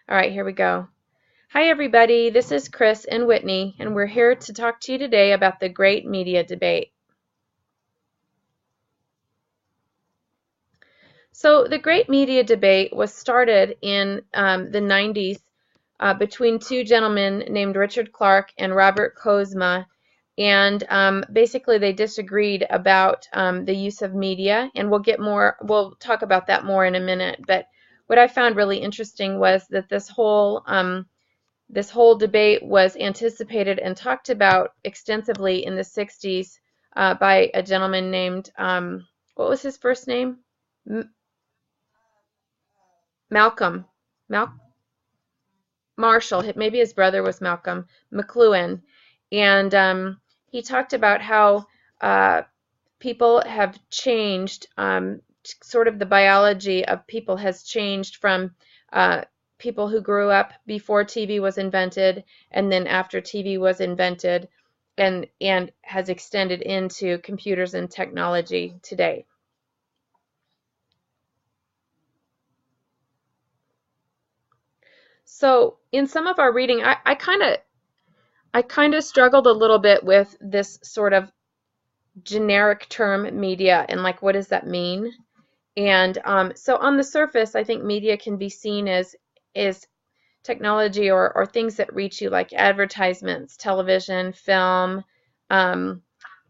All right, here we go. Hi, everybody. This is Chris and Whitney, and we're here to talk to you today about the great media debate. So, the great media debate was started in the 90s between two gentlemen named Richard Clarke and Robert Kozma. And basically, they disagreed about the use of media, and we'll talk about that more in a minute. But what I found really interesting was that this whole debate was anticipated and talked about extensively in the 60s by a gentleman named, what was his first name? M Malcolm. Mal Marshall. Maybe his brother was Malcolm McLuhan. And he talked about how uh, people have changed, sort of the biology of people has changed from people who grew up before TV was invented and then after TV was invented and has extended into computers and technology today. So in some of our reading, I kind of struggled a little bit with this sort of generic term media and like what does that mean? And so on the surface, I think media can be seen as technology or things that reach you like advertisements, television, film, um,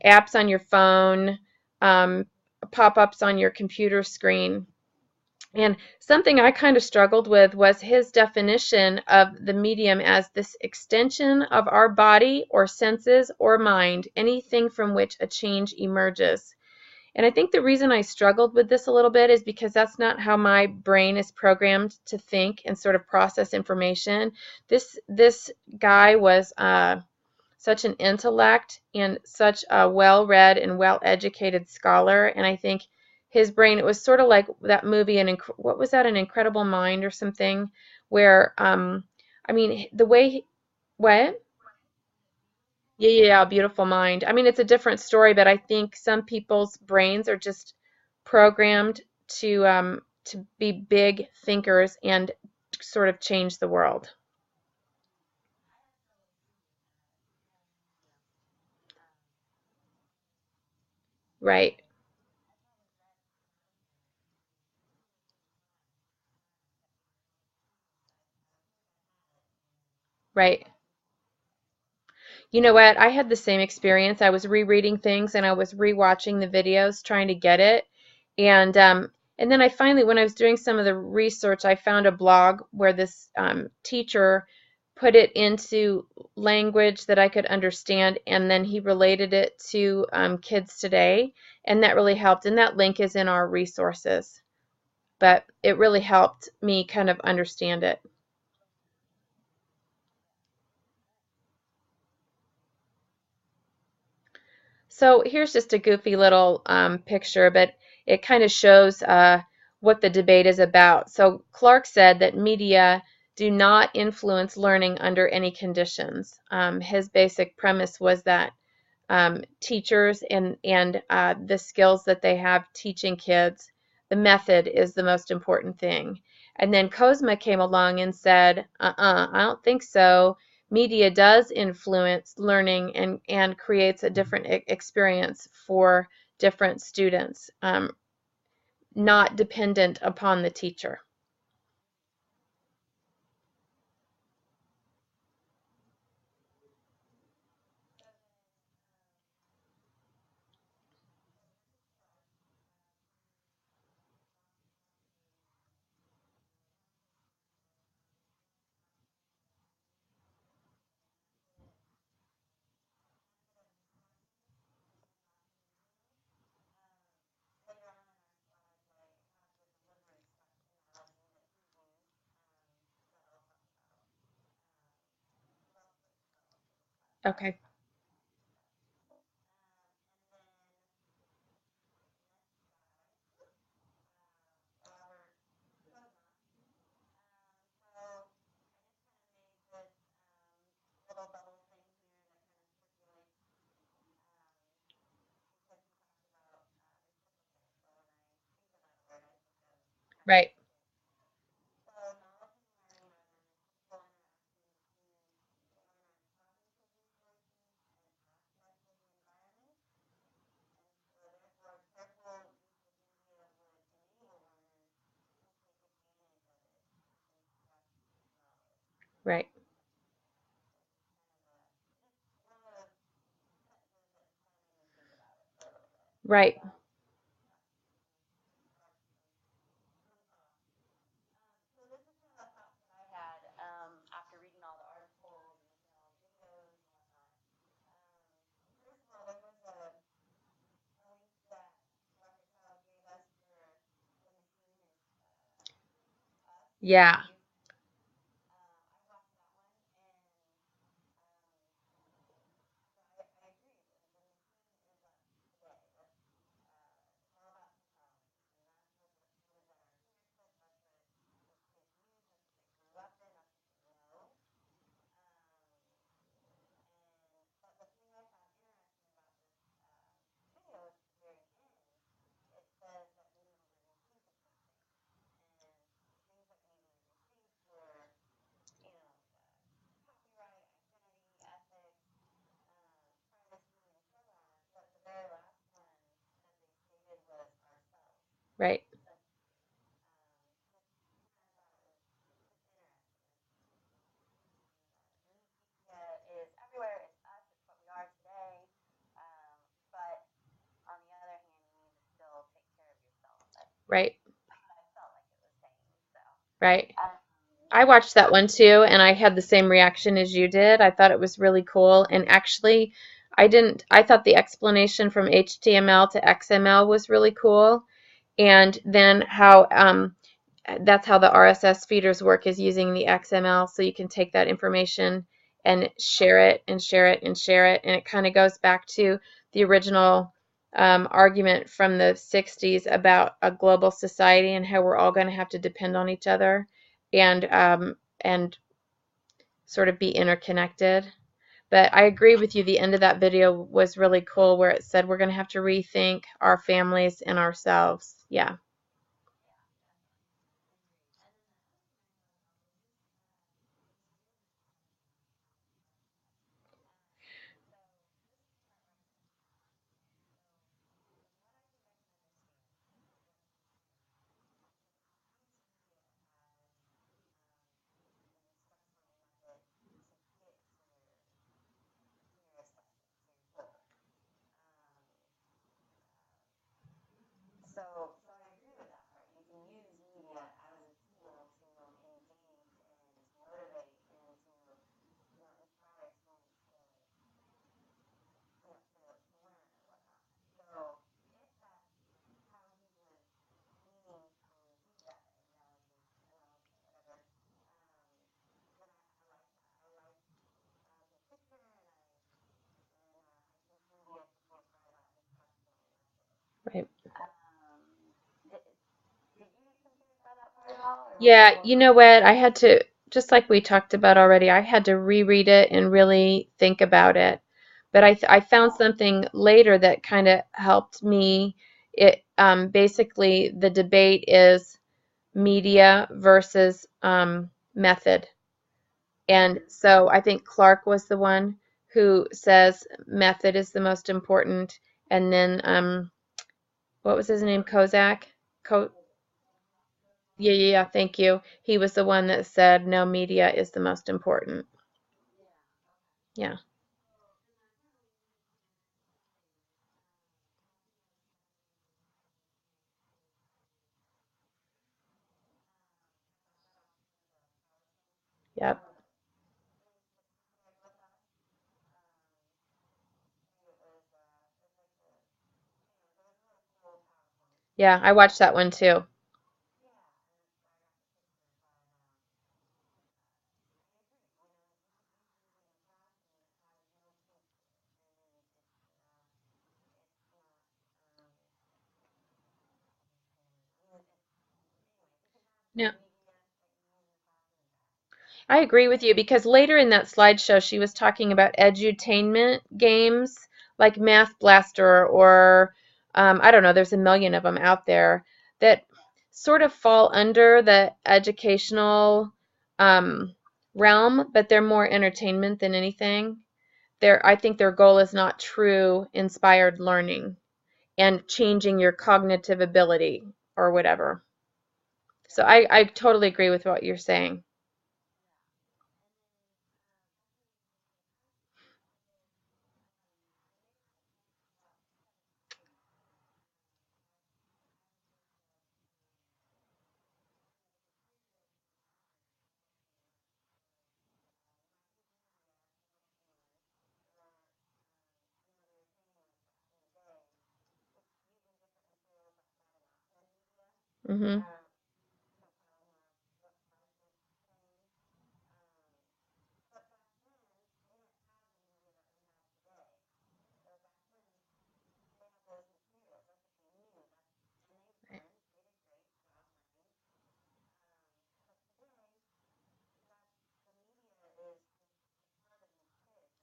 apps on your phone, um, pop-ups on your computer screen. And something I kind of struggled with was his definition of the medium as this extension of our body or senses or mind, anything from which a change emerges. And I think the reason I struggled with this a little bit is because that's not how my brain is programmed to think and sort of process information. This guy was such an intellect and such a well-read and well-educated scholar, and I think his brain, it was sort of like that movie, what was that, An Incredible Mind or something, where I mean the way what? Yeah, yeah, yeah, Beautiful Mind. I mean, it's a different story, but I think some people's brains are just programmed to be big thinkers and sort of change the world. Right, right. You know what? I had the same experience. I was rereading things and I was rewatching the videos trying to get it. And then I finally, when I was doing some of the research, I found a blog where this teacher put it into language that I could understand, and then he related it to kids today, and that really helped. And that link is in our resources, but it really helped me kind of understand it. So here's just a goofy little picture, but it kind of shows what the debate is about. So Clark said that media do not influence learning under any conditions. His basic premise was that teachers and the skills that they have teaching kids, the method is the most important thing. And then Kozma came along and said, I don't think so. Media does influence learning and creates a different experience for different students, not dependent upon the teacher. Okay. Right. Right. Right. Yeah. Right. Right. Right. I watched that one too, and I had the same reaction as you did. I thought it was really cool, and actually, I thought the explanation from HTML to XML was really cool, and then how that's how the RSS feeders work, is using the XML, so you can take that information and share it and share it and share it, and it kind of goes back to the original argument from the 60s about a global society and how we're all going to have to depend on each other and sort of be interconnected. But I agree with you, the end of that video was really cool where it said we're going to have to rethink our families and ourselves. Yeah. Right. Yeah, you know what? I had to, just like we talked about already, I had to reread it and really think about it. But I found something later that kind of helped me. It basically the debate is media versus method. And so I think Clark was the one who says method is the most important. And then what was his name? Kozak? Co Yeah, yeah, yeah, thank you. He was the one that said no, media is the most important. Yeah, yep. Yeah, I watched that one too. Yeah, I agree with you because later in that slideshow, she was talking about edutainment games like Math Blaster or I don't know, there's a million of them out there that sort of fall under the educational um, realm, but they're more entertainment than anything. I think their goal is not true inspired learning and changing your cognitive ability or whatever. So I totally agree with what you're saying. Mm-hmm.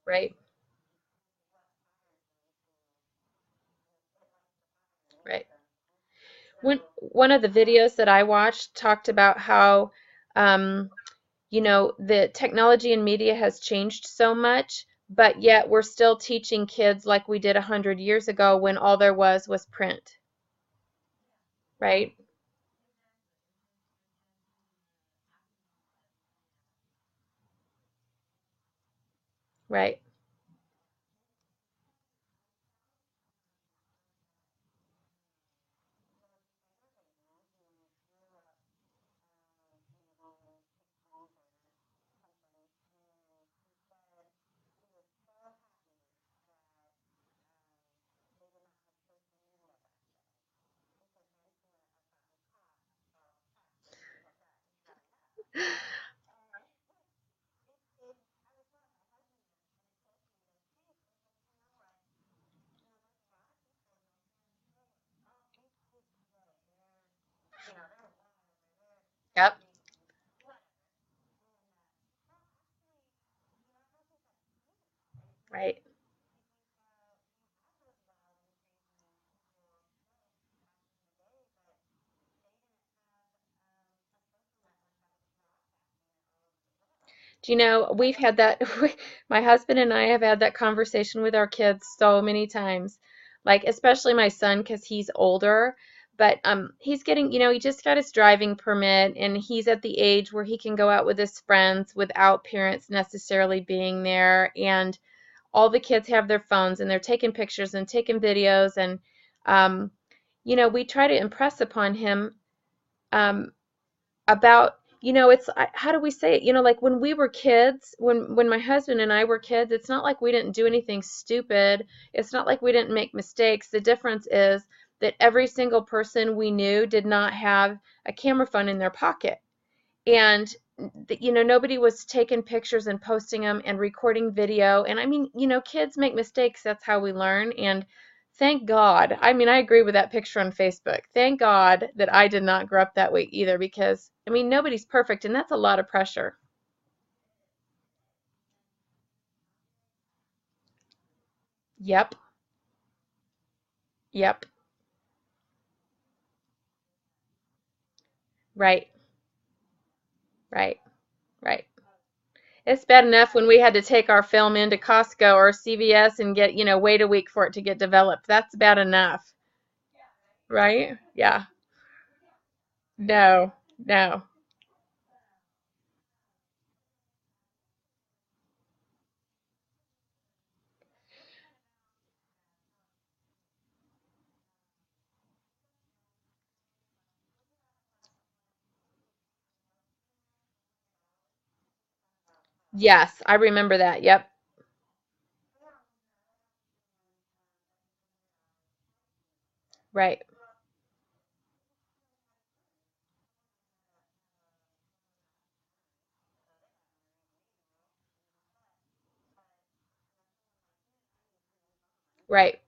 Right. Right. One of the videos that I watched talked about how, um, the technology and media has changed so much, but yet we're still teaching kids like we did 100 years ago when all there was print, right? Right. Yep. Right. Do you know, we've had that, my husband and I have had that conversation with our kids so many times. Like, especially my son, because he's older, but he's getting, he just got his driving permit and he's at the age where he can go out with his friends without parents necessarily being there. And all the kids have their phones and they're taking pictures and taking videos. And, um, we try to impress upon him. Um, about it's how do we say it, like when we were kids, when my husband and I were kids, it's not like we didn't do anything stupid. It's not like we didn't make mistakes. The difference is that every single person we knew did not have a camera phone in their pocket, and nobody was taking pictures and posting them and recording video. And I mean, kids make mistakes. That's how we learn. And thank God, I mean, I agree with that picture on Facebook. Thank God that I did not grow up that way either, because I mean, nobody's perfect and that's a lot of pressure. Yep. Yep. Right. Right. Right. It's bad enough when we had to take our film into Costco or CVS and get, wait a week for it to get developed. That's bad enough. Right? Yeah. No. No. Yes, I remember that. Yep. Right. Right.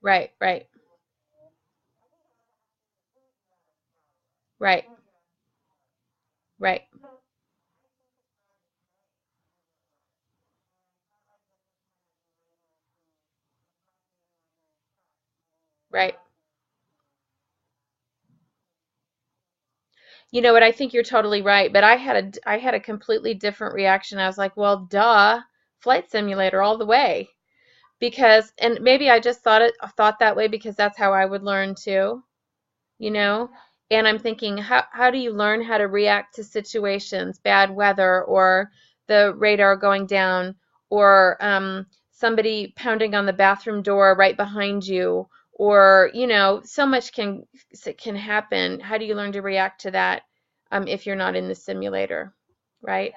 Right. Right. Right. Right. Right. You know what? I think you're totally right, but I had a completely different reaction. I was like, well, duh, flight simulator all the way. Because and maybe I just thought that way because that's how I would learn too. you know? And I'm thinking, how do you learn how to react to situations, bad weather, or the radar going down, or somebody pounding on the bathroom door right behind you, or, so much can happen. How do you learn to react to that if you're not in the simulator, right?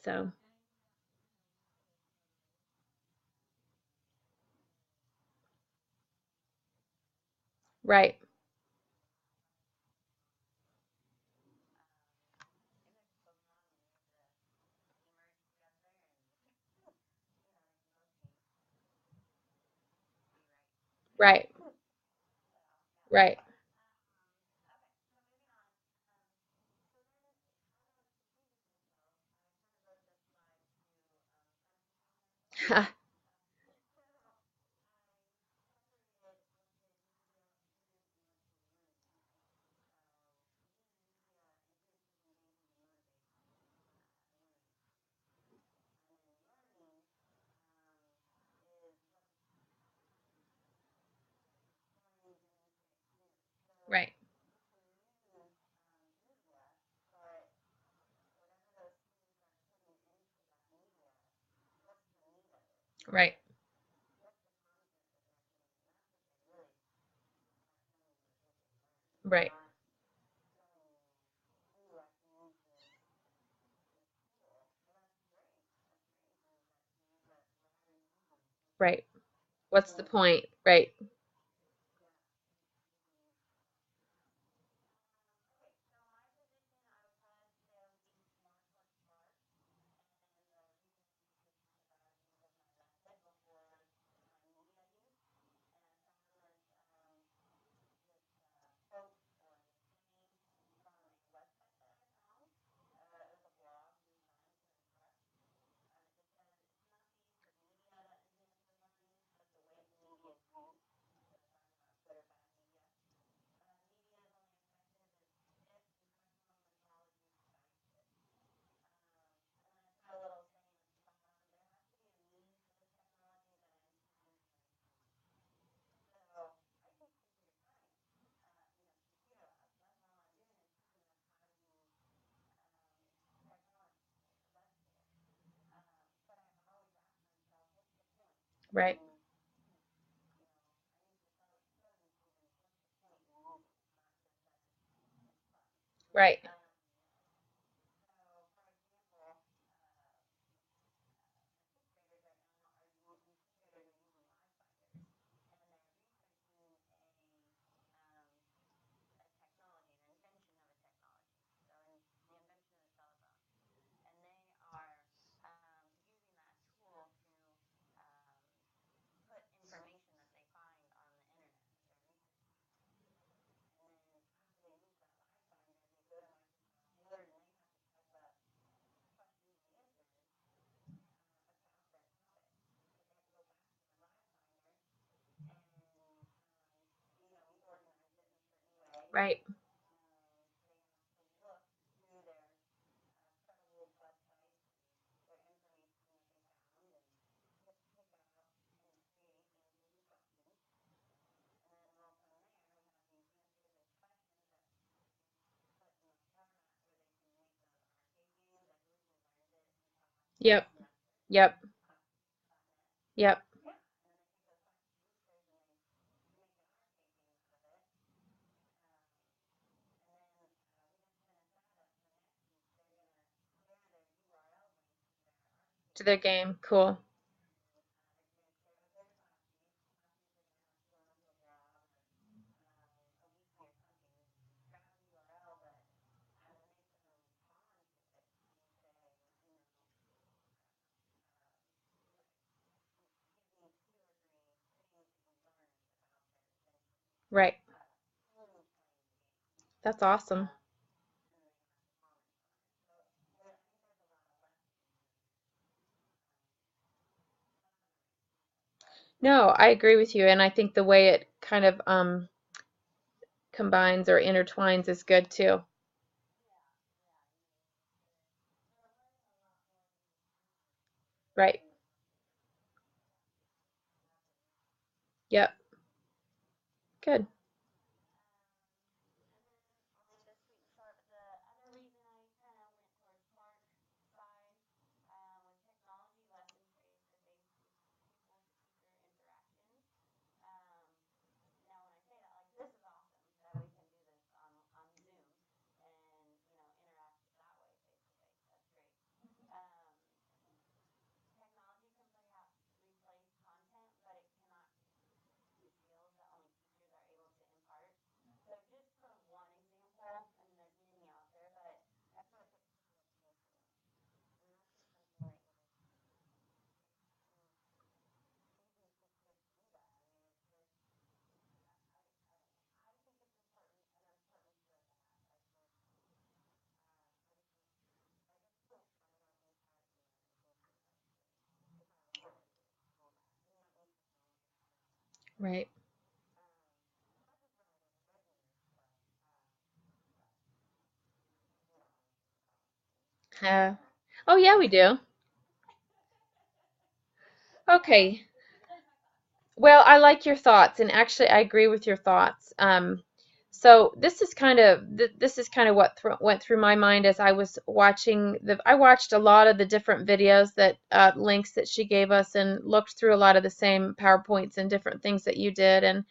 So, Right. Right. Right. Right. Right. Right. Right. What's the point? Right. Right. Right. Right. Yep. Yep. Yep. To their game. Cool. Right. That's awesome. No, I agree with you, and I think the way it kind of combines or intertwines is good too. Right. Yep. Good. Right. Uh, oh yeah, we do. Okay. Well, I like your thoughts, and actually, I agree with your thoughts. So this is kind of what went through my mind as I was watching the. I watched a lot of the different videos that links that she gave us, and looked through a lot of the same PowerPoints and different things that you did. And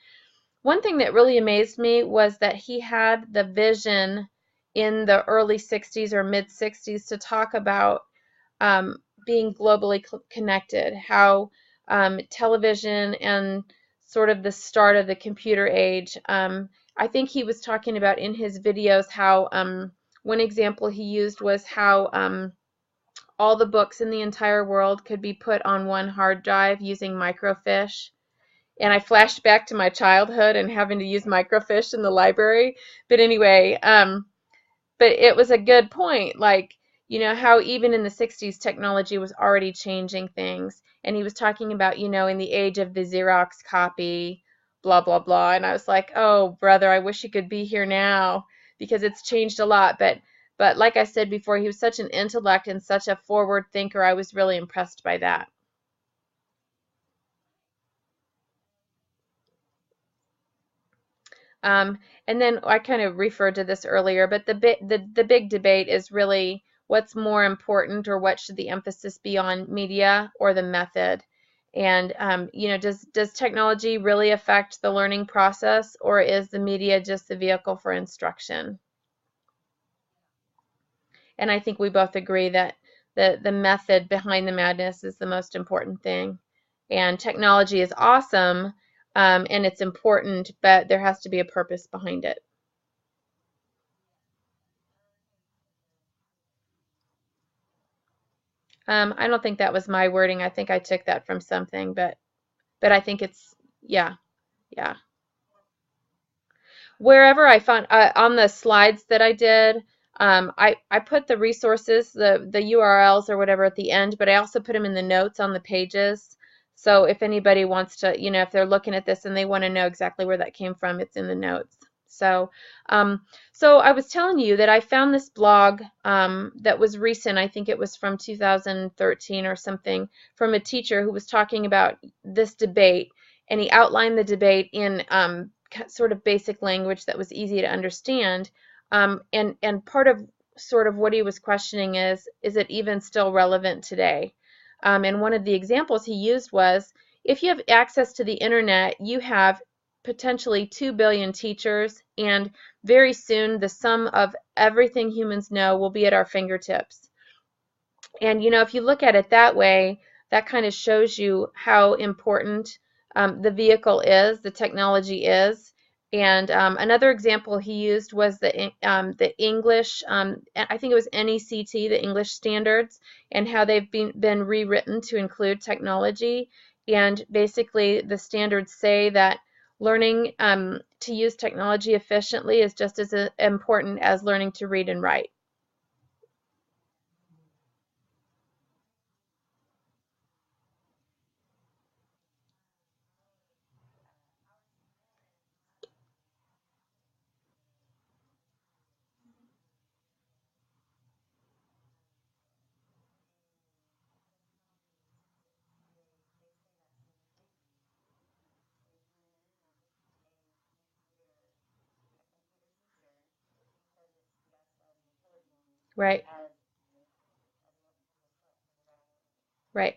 one thing that really amazed me was that he had the vision in the early 60s or mid 60s to talk about being globally connected, how television and sort of the start of the computer age. I think he was talking about in his videos how one example he used was how all the books in the entire world could be put on one hard drive using microfiche. And I flashed back to my childhood and having to use microfiche in the library. But anyway, but it was a good point, like, how even in the 60s technology was already changing things. And he was talking about, in the age of the Xerox copy, blah blah blah. And I was like, oh brother, I wish you could be here now, because it's changed a lot. But like I said before, he was such an intellect and such a forward thinker. I was really impressed by that. Um, and then I kind of referred to this earlier, but the big debate is really what's more important, or what should the emphasis be on, media or the method? And does technology really affect the learning process, or is the media just the vehicle for instruction? And I think we both agree that the method behind the madness is the most important thing. And technology is awesome, and it's important, but there has to be a purpose behind it. I don't think that was my wording. I think I took that from something, but I think it's, yeah, yeah. Wherever I found on the slides that I did, I put the resources, the URLs or whatever at the end, but I also put them in the notes on the pages. So if anybody wants to, if they're looking at this and they want to know exactly where that came from, it's in the notes. So, so I was telling you that I found this blog that was recent. I think it was from 2013 or something, from a teacher who was talking about this debate, and he outlined the debate in sort of basic language that was easy to understand. And part of sort of what he was questioning is it even still relevant today? And one of the examples he used was, if you have access to the internet, you have potentially 2 billion teachers, and very soon the sum of everything humans know will be at our fingertips. And if you look at it that way, that kind of shows you how important the vehicle is, the technology is. And another example he used was the English, I think it was NECT, the English standards, and how they've been rewritten to include technology. And basically, the standards say that learning to use technology efficiently is just as important as learning to read and write. Right, right.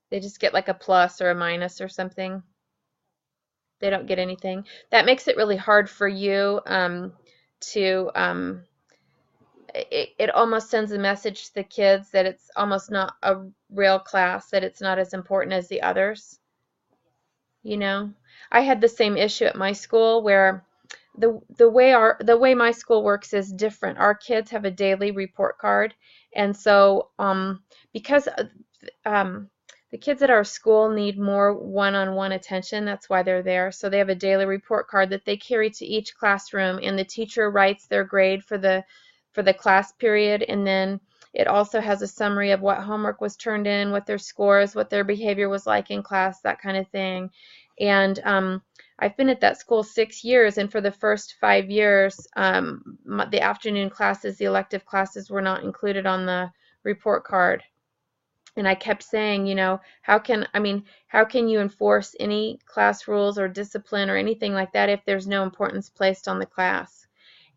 They just get like a plus or a minus or something. They don't get anything. That makes it really hard for you to, it almost sends a message to the kids that it's almost not a real class, that it's not as important as the others. You know, I had the same issue at my school where the way my school works is different. Our kids have a daily report card, and so because um, the kids at our school need more one-on-one attention. That's why they're there. So they have a daily report card that they carry to each classroom, and the teacher writes their grade for for the class period, and then it also has a summary of what homework was turned in, what their scores, what their behavior was like in class, that kind of thing. And I've been at that school 6 years, and for the first 5 years, the afternoon classes, the elective classes, were not included on the report card. And I kept saying, you know, how can you enforce any class rules or discipline or anything like that if there's no importance placed on the class?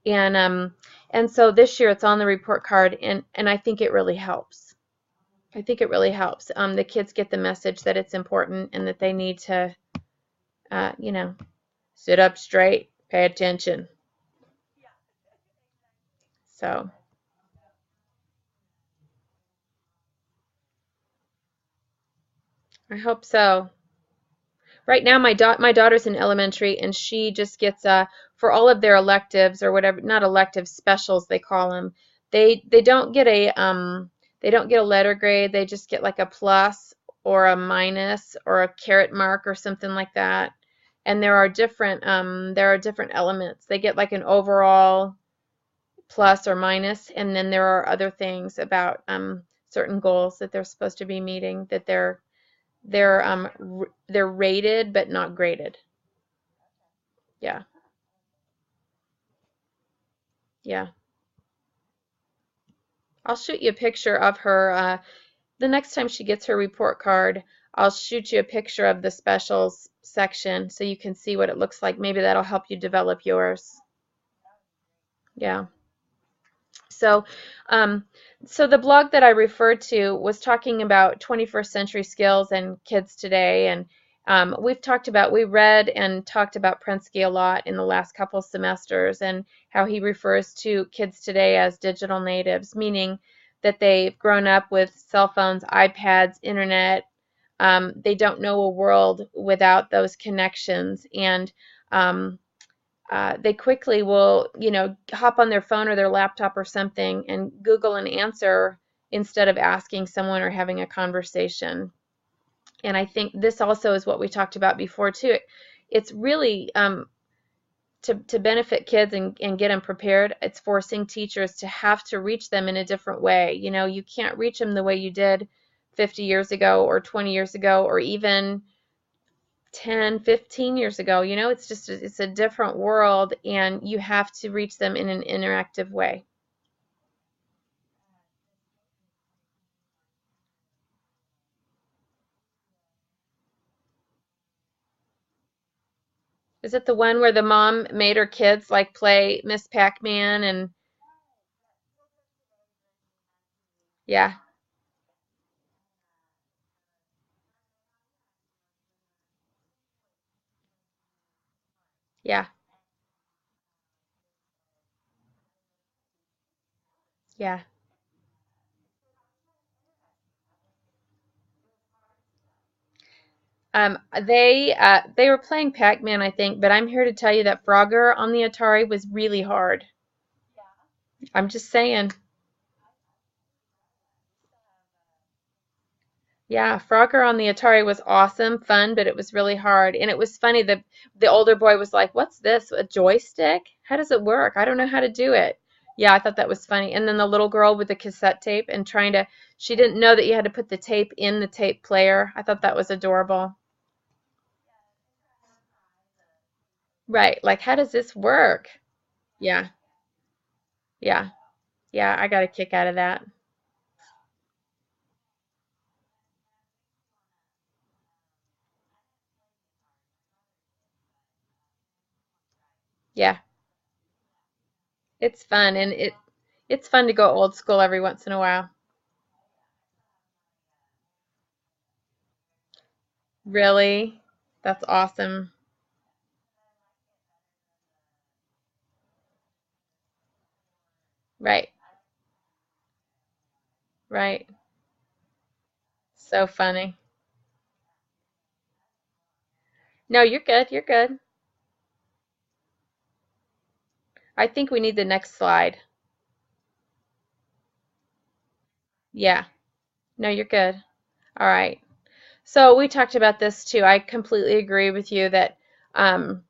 And so this year it's on the report card, and I think it really helps. I think it really helps. The kids get the message that it's important and that they need to, you know, sit up straight, pay attention. So I hope so. Right now, my daughter's in elementary, and she just gets for all of their electives or whatever, not electives, specials they call them. They don't get a letter grade. They just get like a plus or a minus or a caret mark or something like that. And there are different elements. They get like an overall plus or minus, and then there are other things about certain goals that they're supposed to be meeting, that they're rated but not graded. Yeah, yeah. I'll shoot you a picture of her the next time she gets her report card. I'll shoot you a picture of the specials section so you can see what it looks like. Maybe that'll help you develop yours. Yeah. So, um, so the blog that I referred to was talking about 21st century skills and kids today, and we read and talked about Prensky a lot in the last couple semesters, and how he refers to kids today as digital natives, meaning that they've grown up with cell phones, iPads, internet. They don't know a world without those connections, and um, they quickly will, you know, hop on their phone or their laptop or something and Google an answer instead of asking someone or having a conversation. And I think this also is what we talked about before too. It's really to benefit kids and get them prepared. It's forcing teachers to have to reach them in a different way. You know, you can't reach them the way you did 50 years ago or 20 years ago or even 10, 15 years ago. You know, it's a different world, and you have to reach them in an interactive way. Is it the one where the mom made her kids like play Miss Pac-Man and yeah, yeah, yeah. They were playing Pac-Man, I think, but I'm here to tell you that Frogger on the Atari was really hard. I'm just saying. Yeah, Frogger on the Atari was awesome, fun, but it was really hard. And it was funny that the older boy was like, "What's this? A joystick? How does it work? I don't know how to do it." Yeah, I thought that was funny. And then the little girl with the cassette tape and she didn't know that you had to put the tape in the tape player. I thought that was adorable. Right, like how does this work? Yeah, yeah, yeah, I got a kick out of that. Yeah, it's fun, and it's fun to go old school every once in a while. Really? That's awesome. Right, right. So funny. No, you're good. You're good. I think we need the next slide. Yeah. No, you're good. All right. So we talked about this too. I completely agree with you that um,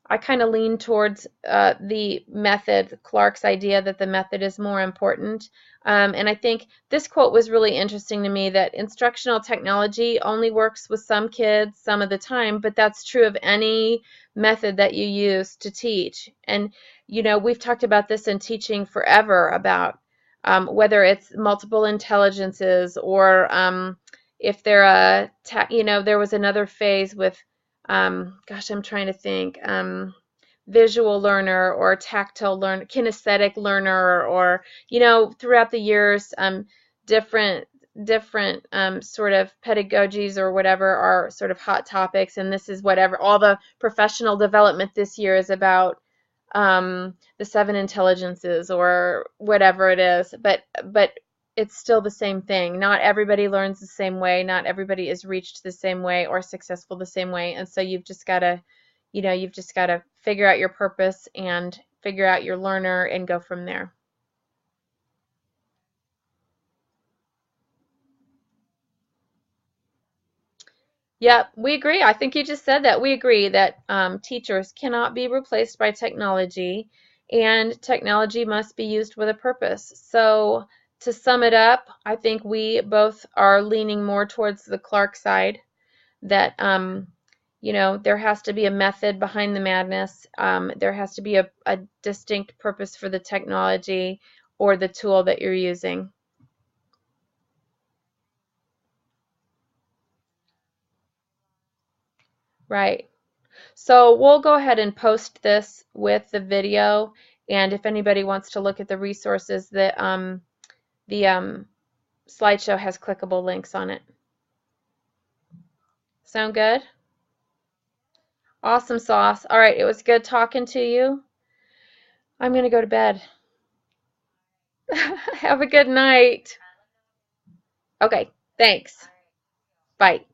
I kind of lean towards the method, Clark's idea that the method is more important. And I think this quote was really interesting to me, that instructional technology only works with some kids some of the time, but that's true of any method that you use to teach. And, you know, we've talked about this in teaching forever about whether it's multiple intelligences or if they're you know, there was another phase with gosh, I'm trying to think, visual learner or tactile learner, kinesthetic learner, or, you know, throughout the years, different sort of pedagogies or whatever are sort of hot topics, and this is whatever all the professional development this year is about, the seven intelligences or whatever it is, but it's still the same thing. Not everybody learns the same way. Not everybody is reached the same way or successful the same way. And so you've just got to, you know, you've just got to figure out your purpose and figure out your learner and go from there. Yep, we agree. I think you just said that. We agree that teachers cannot be replaced by technology, and technology must be used with a purpose. So, to sum it up, I think we both are leaning more towards the Clark side, that you know, there has to be a method behind the madness. There has to be a distinct purpose for the technology or the tool that you're using. Right. So we'll go ahead and post this with the video, and if anybody wants to look at the resources, the slideshow has clickable links on it. Sound good? Awesome sauce. All right, it was good talking to you. I'm gonna go to bed. Have a good night. Okay, thanks. Bye.